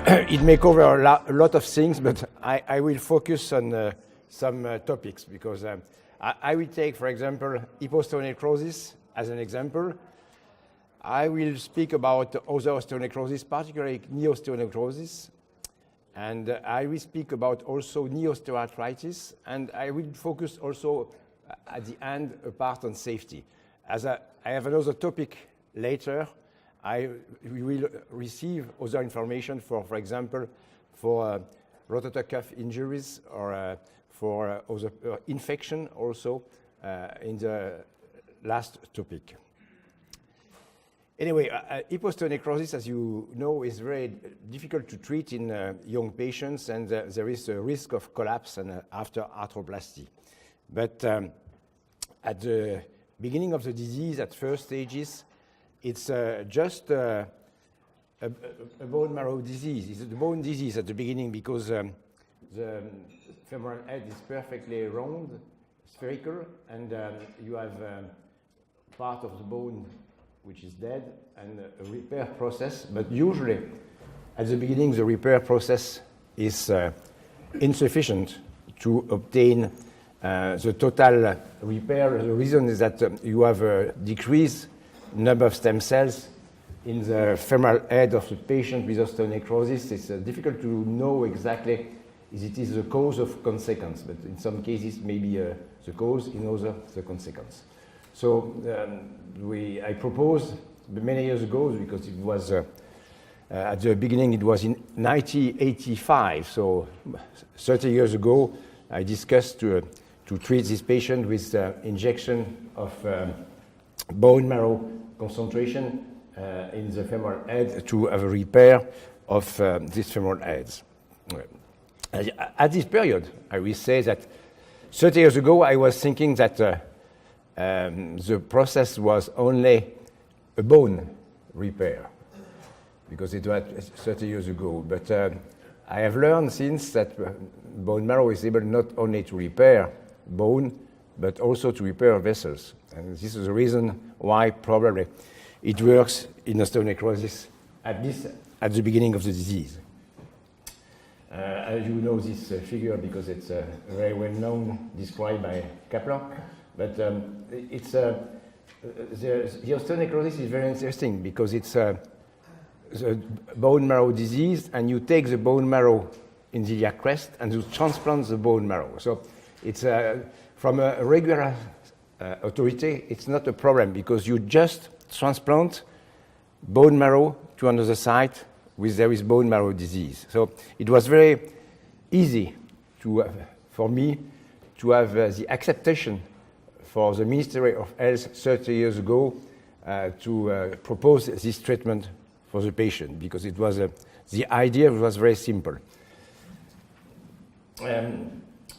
it may cover a lot of things, but I will focus on some topics because I will take, for example, hyposteonecrosis as an example. I will speak about other osteonecrosis, particularly knee osteonecrosis, and I will speak about also knee osteoarthritis, and I will focus also at the end a part on safety. As I have another topic later, we will receive other information for example, for rotator cuff injuries or for other infection also in the last topic. Anyway, hyposteonecrosis, as you know, is very difficult to treat in young patients, and there is a risk of collapse and after arthroplasty. But at the beginning of the disease, at first stages, it's just a bone marrow disease. It's a bone disease at the beginning because the femoral head is perfectly round, spherical, and you have part of the bone which is dead and a repair process. But usually, at the beginning, the repair process is insufficient to obtain the total repair. The reason is that you have a decreased number of stem cells in the femoral head of the patient with osteonecrosis. It's difficult to know exactly if it is the cause of consequence, but in some cases maybe the cause, in others the consequence. So I proposed many years ago, because it was at the beginning, it was in 1985, so 30 years ago, I discussed to treat this patient with injection of bone marrow concentration in the femoral head to have a repair of these femoral heads. At this period, I will say that 30 years ago, I was thinking that the process was only a bone repair, because it was 30 years ago. But I have learned since that bone marrow is able not only to repair bone, but also to repair vessels. And this is the reason why probably it works in osteonecrosis at the beginning of the disease. As you know this figure because it's very well known, described by Kepler. But the osteonecrosis is very interesting because it's a bone marrow disease, and you take the bone marrow in the iliac crest and you transplant the bone marrow. So it's from a regular authority, it's not a problem because you just transplant bone marrow to another site where there is bone marrow disease. So it was very easy for me to have the acceptation for the Ministry of Health 30 years ago to propose this treatment for the patient, because it was the idea was very simple.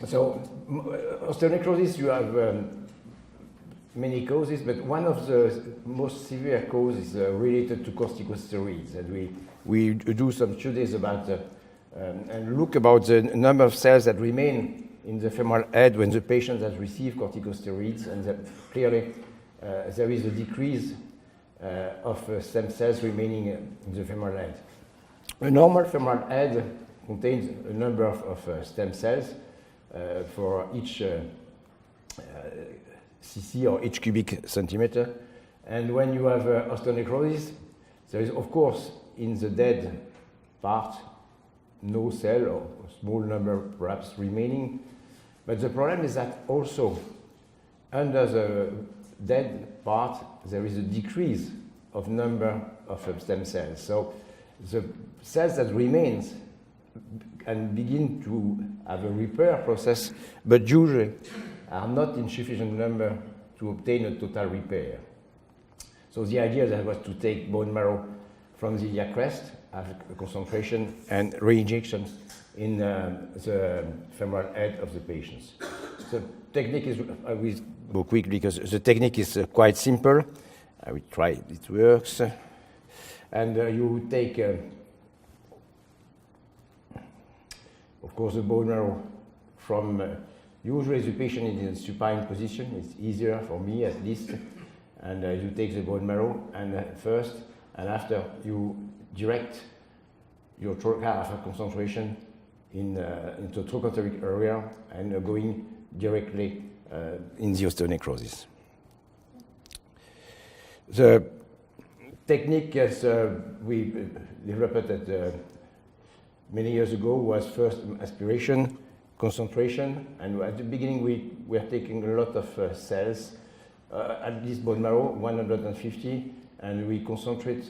So osteonecrosis, you have many causes, but one of the most severe causes is related to corticosteroids, and we do some studies about and look about the number of cells that remain in the femoral head when the patient has received corticosteroids, and that clearly there is a decrease of stem cells remaining in the femoral head. A normal femoral head contains a number of stem cells for each cc or each cubic centimeter. And when you have osteonecrosis, there is, of course, in the dead part, no cell or a small number perhaps remaining. But the problem is that also under the dead part, there is a decrease of number of stem cells. So the cells that remains can begin to have a repair process, but usually are not in sufficient number to obtain a total repair. So the idea that was to take bone marrow from the iliac crest, have a concentration and re-injection in the femoral head of the patients. The technique is, I will go quick because the technique is quite simple. I will try it works. And you take, of course, the bone marrow from, usually the patient is in a supine position. It's easier for me at least. And you take the bone marrow and first, and after you direct your trocar after concentration into the trochanteric area and going directly in the osteonecrosis. The technique, as we developed it many years ago, was first aspiration, concentration, and at the beginning we were taking a lot of cells, at this bone marrow, 150, and we concentrate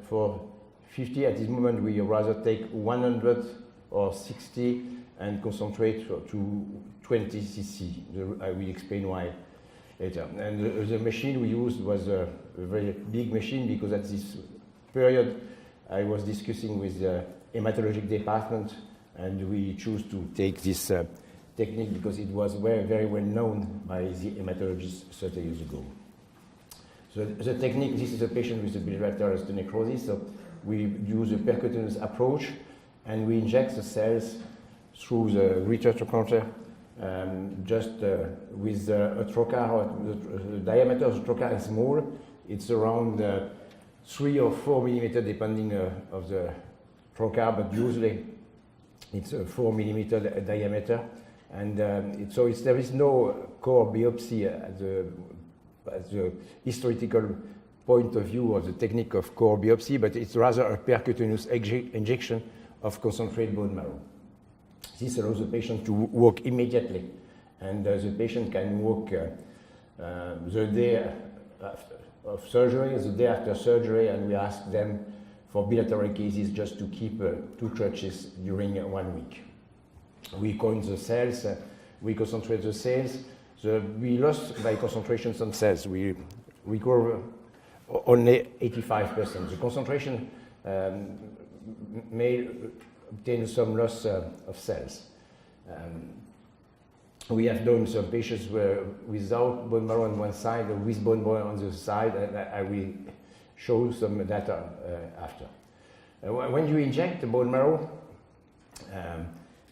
for 50. At this moment we rather take 100 or 60 and concentrate to 20 cc. I will explain why later. And the machine we used was a very big machine, because at this period I was discussing with the hematologic department, and we chose to take this technique because it was very well known by the hematologists 30 years ago. So the technique, this is a patient with a bilateral osteonecrosis, so we use a percutaneous approach, and we inject the cells through the greater trochanter, just with a trocar. The diameter of the trocar is small. It's around 3 or 4 millimeters, depending of the trocar, but usually it's a 4 millimeter diameter. And there is no core biopsy at the historical point of view of the technique of core biopsy, but it's rather a percutaneous injection of concentrated bone marrow. This allows the patient to walk immediately, and the patient can walk the day of surgery, the day after surgery, and we ask them for bilateral cases just to keep 2 crutches during 1 week. We coin the cells, we concentrate the cells. We lost by concentration some cells. We recover only 85%. The concentration may obtain some loss of cells. We have done some patients without bone marrow on one side or with bone marrow on the side, and I will show some data after. When you inject the bone marrow,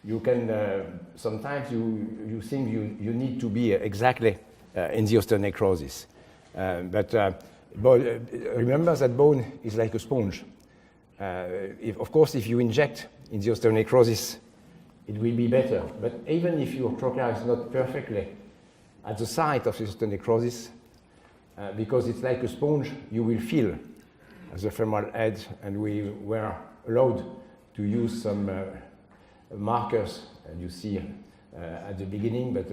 you can sometimes you think you need to be exactly in the osteonecrosis, but remember that bone is like a sponge. Of course, if you inject in the osteonecrosis, it will be better. But even if your trocar is not perfectly at the site of the osteonecrosis, because it's like a sponge, you will feel the femoral head, and we were allowed to use some markers, and you see at the beginning, but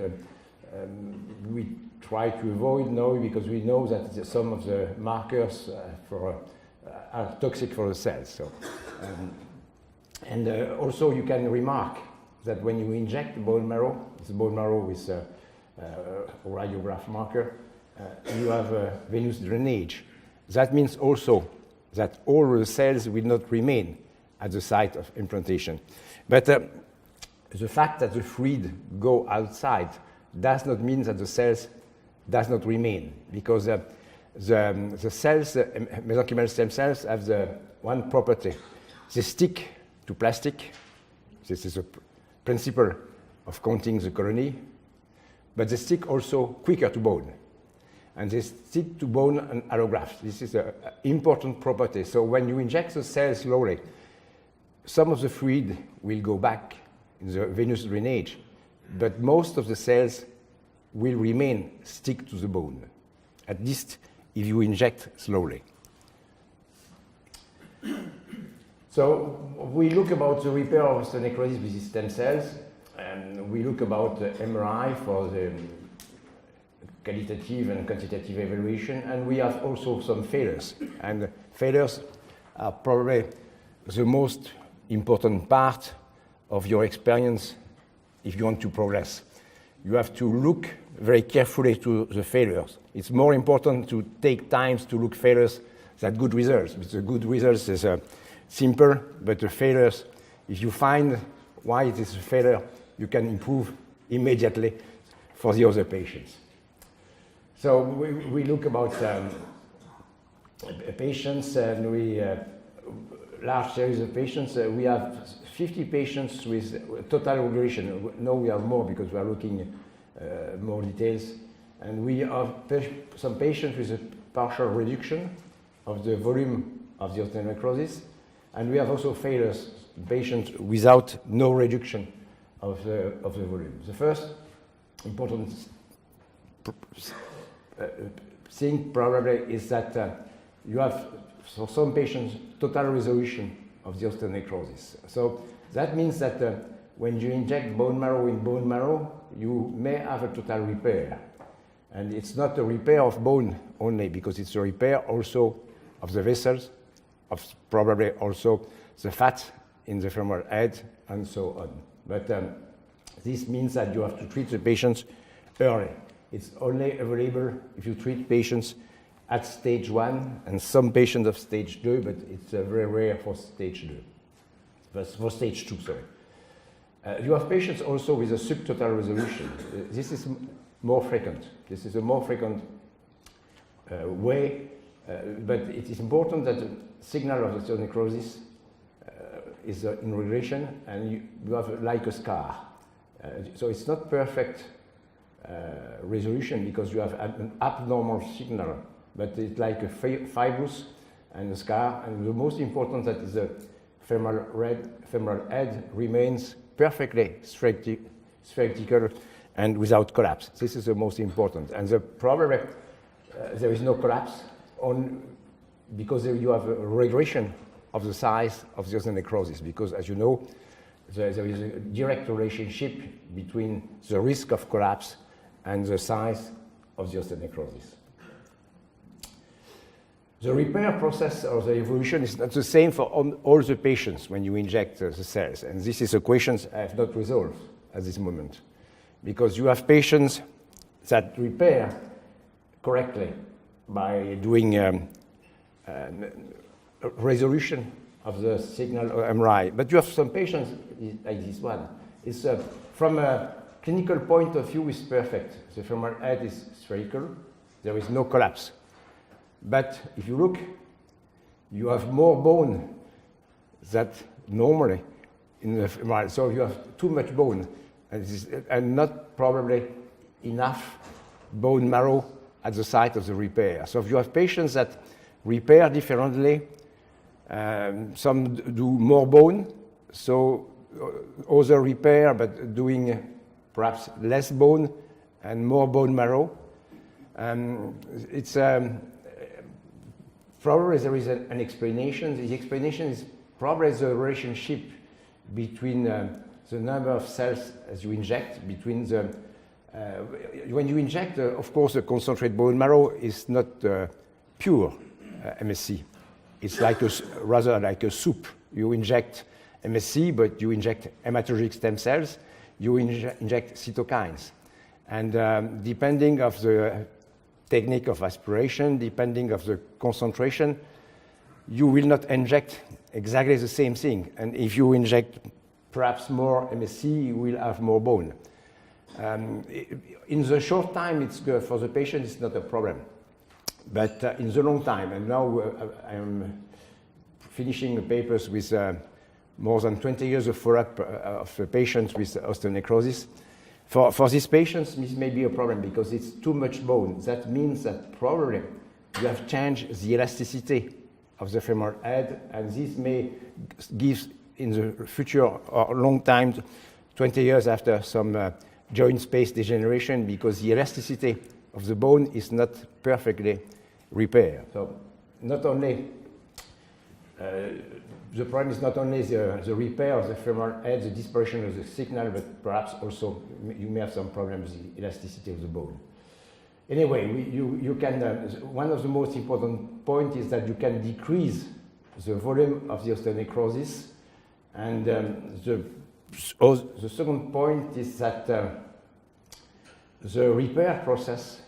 we try to avoid now because we know that some of the markers are toxic for the cells. So, also you can remark that when you inject the bone marrow, it's bone marrow with a radiograph marker, you have a venous drainage. That means also that all the cells will not remain at the site of implantation. But the fact that the fluid go outside does not mean that the cells does not remain, because the cells, mesenchymal stem cells, have the one property. They stick to plastic. This is a principle of counting the colony, but they stick also quicker to bone. And they stick to bone and allografts. This is an important property. So when you inject the cells slowly, some of the fluid will go back in the venous drainage, but most of the cells will remain stick to the bone, at least if you inject slowly. So we look about the repair of osteonecrosis with these stem cells, and we look about MRI for the qualitative and quantitative evaluation, and we have also some failures. And failures are probably the most important part of your experience if you want to progress. You have to look very carefully to the failures. It's more important to take time to look failures than good results. Because the good results is simple, but the failures, if you find why it is a failure, you can improve immediately for the other patients. So we look about patients, and large series of patients. We have 50 patients with total regression. Now we have more because we are looking more details. And we have some patients with a partial reduction of the volume of the osteonecrosis. And we have also failures in patients without no reduction of the volume. The first important thing probably is that you have, for some patients, total resolution of the osteonecrosis. So that means that when you inject bone marrow in bone marrow, you may have a total repair. And it's not a repair of bone only, because it's a repair also of the vessels, of probably also the fat in the femoral head, and so on. But this means that you have to treat the patients early. It's only available if you treat patients at stage 1 and some patients of stage 2, but it's very rare for stage 2. For stage 2, sorry. You have patients also with a subtotal resolution. This is more frequent. This is a more frequent way, but it is important that the signal of osteonecrosis is in regression, and you have like a scar. So it's not perfect resolution because you have an abnormal signal, but it's like a fibrous and a scar, and the most important that is the femoral head remains perfectly spherical and without collapse. This is the most important. And the problem, there is no collapse because you have a regression of the size of the osteonecrosis, because as you know, there is a direct relationship between the risk of collapse and the size of the osteonecrosis. The repair process or the evolution is not the same for all the patients when you inject the cells. And this is a question I have not resolved at this moment. Because you have patients that repair correctly by doing resolution of the signal of MRI. But you have some patients like this one. It's from a clinical point of view, it's perfect. The femoral head is spherical. There is no collapse. But if you look, you have more bone than normally in the femoral. So you have too much bone, and not probably enough bone marrow at the site of the repair. So if you have patients that repair differently, some do more bone, so other repair but doing perhaps less bone and more bone marrow. It's probably there is an explanation. The explanation is probably the relationship between the number of cells as you inject, between the when you inject, of course, the concentrated bone marrow is not pure MSC. It's like rather like a soup. You inject MSC, but you inject hematologic stem cells. You inject cytokines, and depending of the technique of aspiration, depending of the concentration, you will not inject exactly the same thing. And if you inject perhaps more MSC, you will have more bone. In the short time, it's good for the patient, it's not a problem. But in the long time, and now I am finishing papers with more than 20 years of follow-up of patients with osteonecrosis. For these patients, this may be a problem because it's too much bone. That means that probably you have changed the elasticity of the femoral head, and this may give in the future or long time, 20 years after, some joint space degeneration because the elasticity of the bone is not perfectly repaired. So not only the problem is not only the repair of the femoral head, the dispersion of the signal, but perhaps also you may have some problems with the elasticity of the bone. Anyway, you can, one of the most important points is that you can decrease the volume of the osteonecrosis. And the second point is that the repair process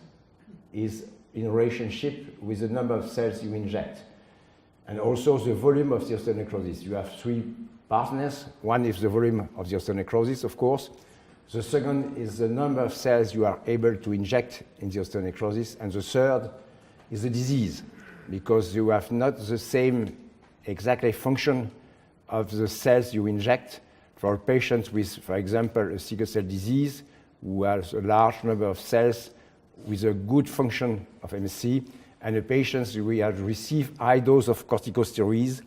is in relationship with the number of cells you inject. And also the volume of the osteonecrosis. You have three partners. One is the volume of the osteonecrosis, of course. The second is the number of cells you are able to inject in the osteonecrosis. And the third is the disease, because you have not the same exactly function of the cells you inject. For patients with, for example, a sickle cell disease, who has a large number of cells with a good function of MSC, and the patients who have received high dose of corticosteroids,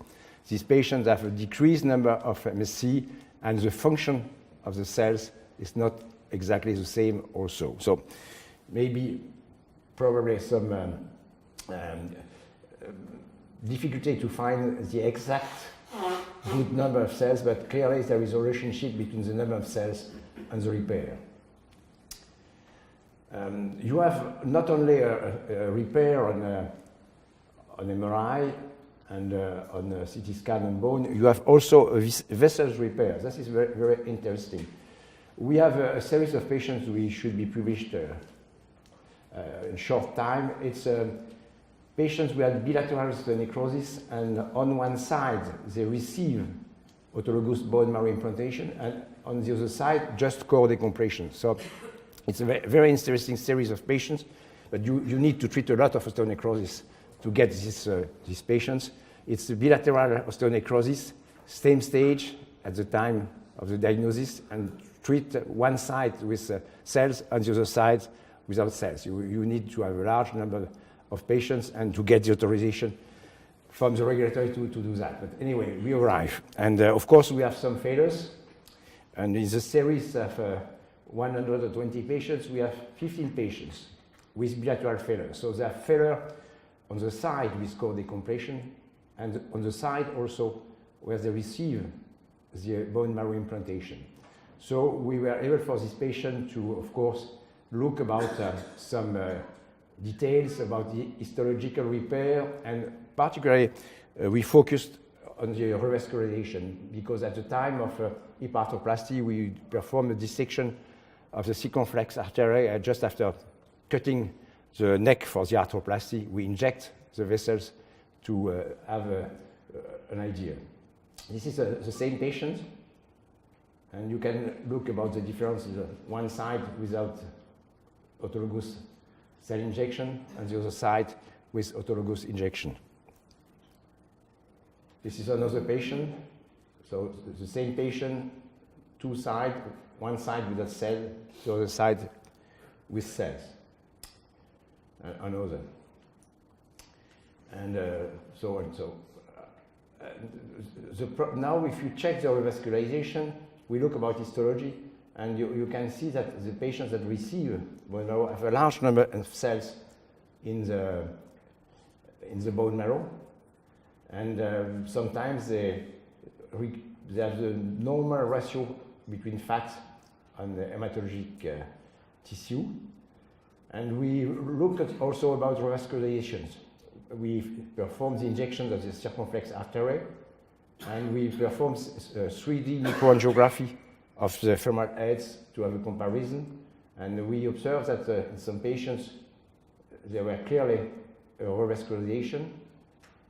these patients have a decreased number of MSC, and the function of the cells is not exactly the same also. So maybe probably some difficulty to find the exact good number of cells, but clearly there is a relationship between the number of cells and the repair. You have not only a repair on MRI and on a CT scan on bone, you have also a vessels repair. This is very, very interesting. We have a series of patients we should be published in short time. It's patients who had bilateral necrosis, and on one side they receive autologous bone marrow implantation, and on the other side just core decompression. So it's a very interesting series of patients, but you need to treat a lot of osteonecrosis to get these patients. It's a bilateral osteonecrosis, same stage at the time of the diagnosis, and treat one side with cells and the other side without cells. You need to have a large number of patients and to get the authorization from the regulatory to do that. But anyway, we arrive. And of course, we have some failures. And in the series of 120 patients, we have 15 patients with bilateral failure. So they have failure on the side with core decompression, and on the side also where they receive the bone marrow implantation. So we were able for this patient to, of course, look about some details about the histological repair, and particularly we focused on the revascularization, because at the time of hip arthroplasty we performed a dissection of the circumflex artery just after cutting the neck for the arthroplasty. We inject the vessels to have an idea. This is the same patient, and you can look about the difference in one side without autologous cell injection and the other side with autologous injection. This is another patient. So the same patient, two sides, one side without cell, the other side with cells. Another. And so on. So now if you check the revascularization, we look about histology, and you can see that the patients that receive bone marrow have a large number of cells in the bone marrow, and sometimes they have the normal ratio between fat and the hematologic tissue. And we looked at also about revascularizations. We performed the injection of the circumflex artery, and we performed 3D microangiography of the femoral heads to have a comparison. And we observed that in some patients there were clearly a revascularization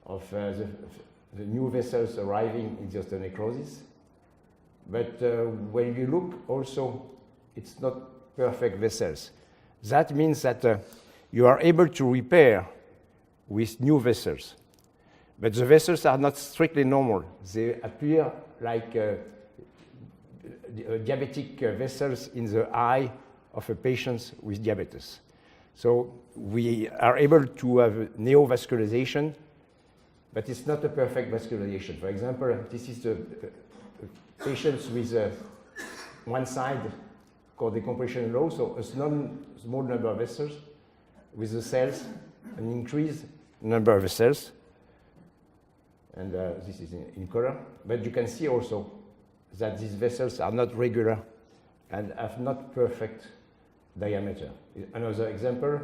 of the new vessels arriving in the osteonecrosis. But when you look also, it's not perfect vessels. That means that you are able to repair with new vessels. But the vessels are not strictly normal. They appear like diabetic vessels in the eye of a patient with diabetes. So we are able to have neovascularization, but it's not a perfect vascularization. For example, this is the patients with one side called decompression low, so a small number of vessels with the cells, an increased number of cells, and this is in color. But you can see also that these vessels are not regular and have not perfect diameter. Another example,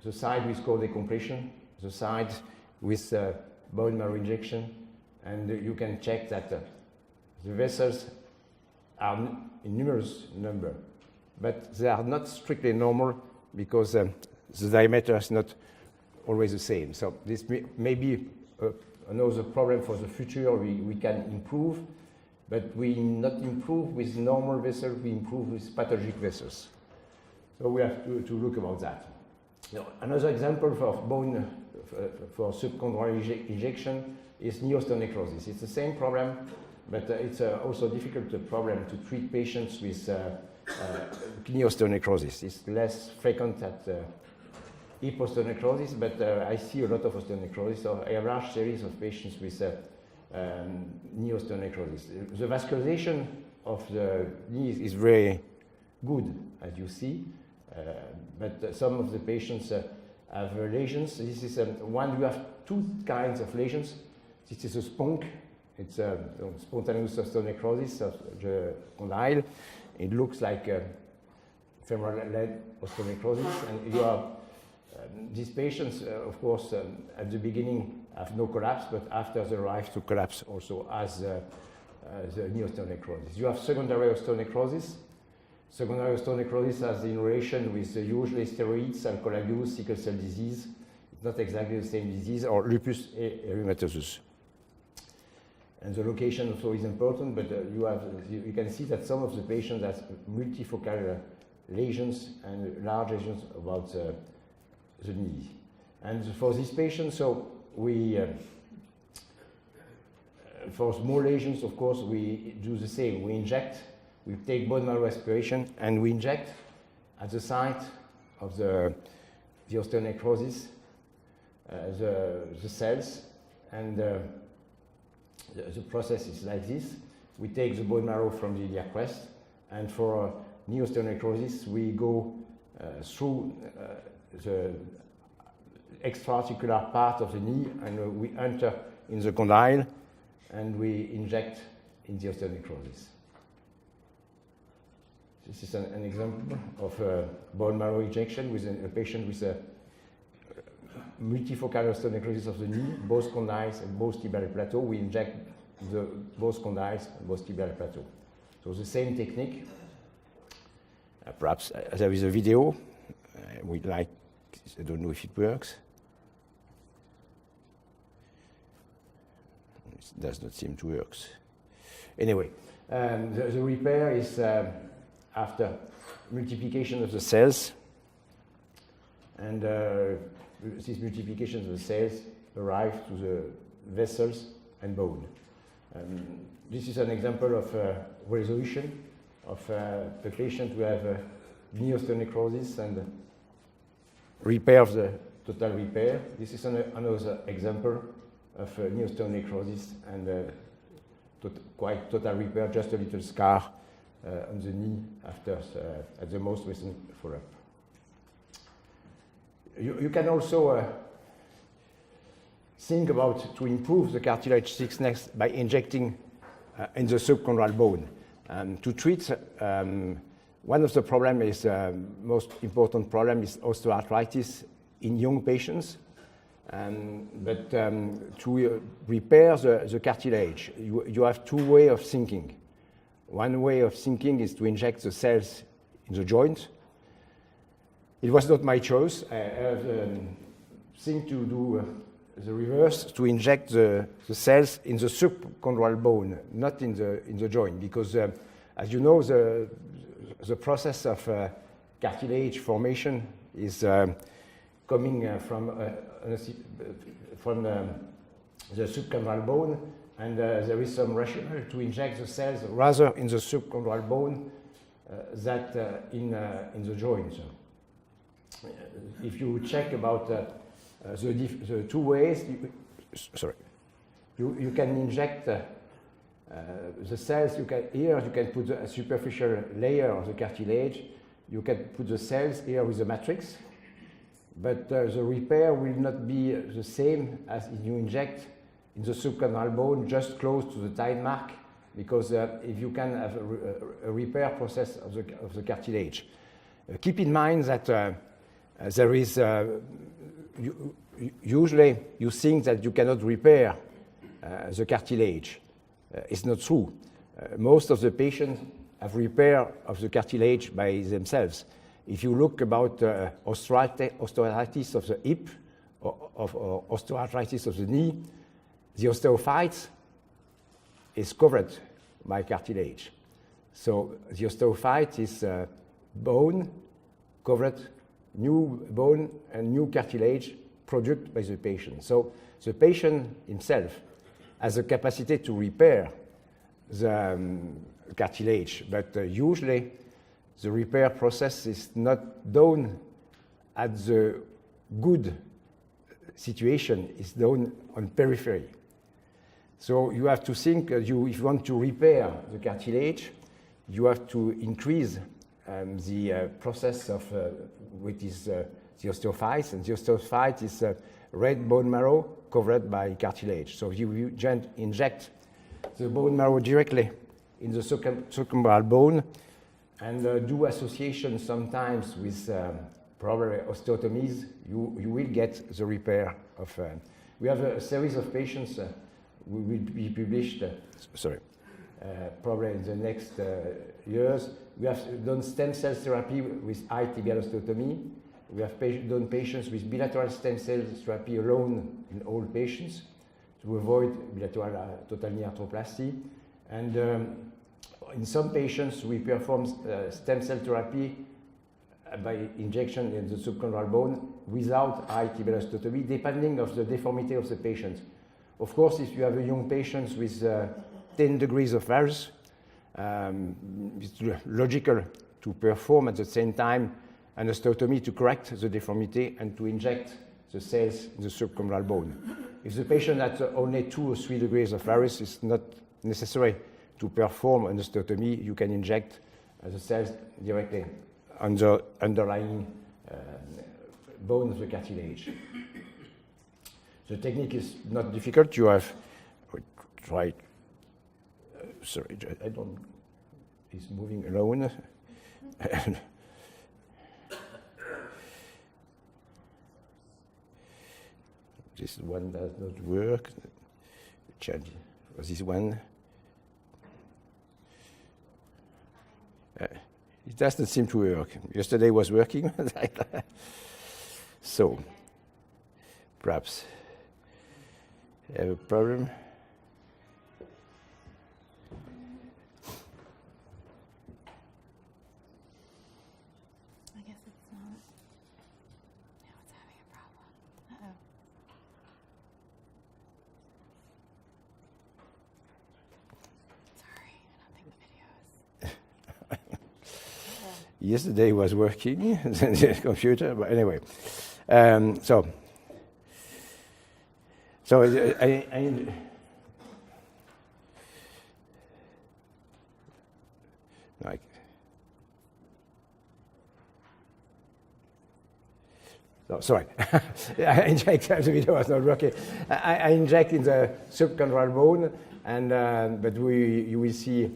the side with core decompression, the side with bone marrow injection, and you can check that the vessels are in numerous number, but they are not strictly normal because the diameter is not always the same. So this may be another problem for the future. We can improve, but we not improve with normal vessels, we improve with pathologic vessels. So we have to look about that. Now, another example for bone for subchondral injection is knee osteonecrosis. It's the same problem, but it's also a difficult problem to treat patients with knee osteonecrosis. It's less frequent at hip osteonecrosis, but I see a lot of osteonecrosis. So I have a large series of patients with knee osteonecrosis. The vascularization of the knee is very good, as you see, but some of the patients have lesions. This is one, you have two kinds of lesions. This is a SPONC. It's a spontaneous osteonecrosis of the condyle. It looks like femoral leg osteonecrosis, and you are these patients, of course, at the beginning have no collapse, but after they arrive to collapse also as the knee osteonecrosis. You have secondary osteonecrosis. Secondary osteonecrosis has in relation with usually steroids, alcohol abuse, sickle cell disease. It's not exactly the same disease, or lupus erythematosus. And the location also is important, but you can see that some of the patients have multifocal lesions and large lesions about the knee. And for these patients, so we, for small lesions, of course, we do the same. We inject, we take bone marrow aspiration, and we inject at the site of the osteonecrosis the cells, and the process is like this. We take the bone marrow from the iliac crest, and for knee osteonecrosis, we go through the extra-articular part of the knee, and we enter in the condyle, and we inject in the osteonecrosis. This is an example of a bone marrow injection with a patient with a multifocal osteonecrosis of the knee, both condyles and both tibial plateau. We inject both condyles and both tibial plateau. So the same technique. Perhaps there is a video. We'd like, I don't know if it works. It does not seem to work. Anyway, the repair is after multiplication of the cells, and this multiplication of the cells arrive to the vessels and bone. This is an example of resolution of the patient who have knee osteonecrosis and repair of the total repair. This is another example of knee osteonecrosis and quite total repair, just a little scar on the knee after at the most recent follow-up. You can also think about to improve the cartilage thickness by injecting in the subchondral bone. To treat, one of the problems is, most important problem is osteoarthritis in young patients. But to repair the cartilage, you have two ways of thinking. One way of thinking is to inject the cells in the joint. It was not my choice. I have thing to do the reverse, to inject the cells in the subchondral bone, not in the joint, because as you know, the process of cartilage formation is coming from the subchondral bone, and there is some rationale to inject the cells rather in the subchondral bone than in the joint. If you check about the two ways, you can inject the cells. Here you can put a superficial layer of the cartilage. You can put the cells here with the matrix, but the repair will not be the same as if you inject in the subchondral bone just close to the tine mark, because if you can have a repair process of the cartilage. Keep in mind that there is usually you think that you cannot repair the cartilage. It's not true. Most of the patients have repair of the cartilage by themselves. If you look about osteoarthritis of the hip or osteoarthritis of the knee, the osteophyte is covered by cartilage. So the osteophyte is bone covered, new bone and new cartilage produced by the patient. So the patient himself has the capacity to repair the cartilage, but usually the repair process is not done at the good situation, it's done on periphery. So you have to think, if you want to repair the cartilage, you have to increase the process of which is the osteophytes, and the osteophyte is red bone marrow covered by cartilage. So you inject the bone marrow directly in the circumferal bone, and do association sometimes with probably osteotomies, you will get the repair of. We have a series of patients we will be published. Probably in the next years. We have done stem cell therapy with high tibial osteotomy. We have done patients with bilateral stem cell therapy alone in all patients to avoid bilateral total knee arthroplasty. And in some patients, we perform stem cell therapy by injection in the subchondral bone without high tibial osteotomy, depending on the deformity of the patient. Of course, if you have a young patient with 10 degrees of varus, it's logical to perform at the same time an osteotomy to correct the deformity and to inject the cells in the subchondral bone. If the patient has only 2 or 3 degrees of varus, it's not necessary to perform an osteotomy. You can inject the cells directly on the underlying bone of the cartilage. The technique is not difficult. You have tried. Sorry, I don't. He's moving alone. This one does not work. Change this one. It doesn't seem to work. Yesterday was working. So, perhaps I have a problem. I guess it's not. Now it's having a problem. Uh-oh. Sorry, I don't think the video is. Yesterday was working, the computer, but anyway. So I like. No, sorry, I inject, the video was not working. I inject in the subchondral bone, and but you will see.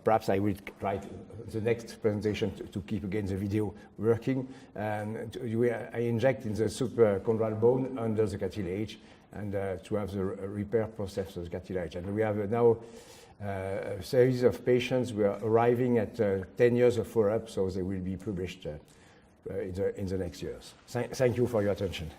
Perhaps I will try the next presentation to keep again the video working. I inject in the subchondral bone under the cartilage, and to have the repair process of the cartilage. And we have now a series of patients. We are arriving at 10 years of follow-up, so they will be published in the next years. Thank you for your attention.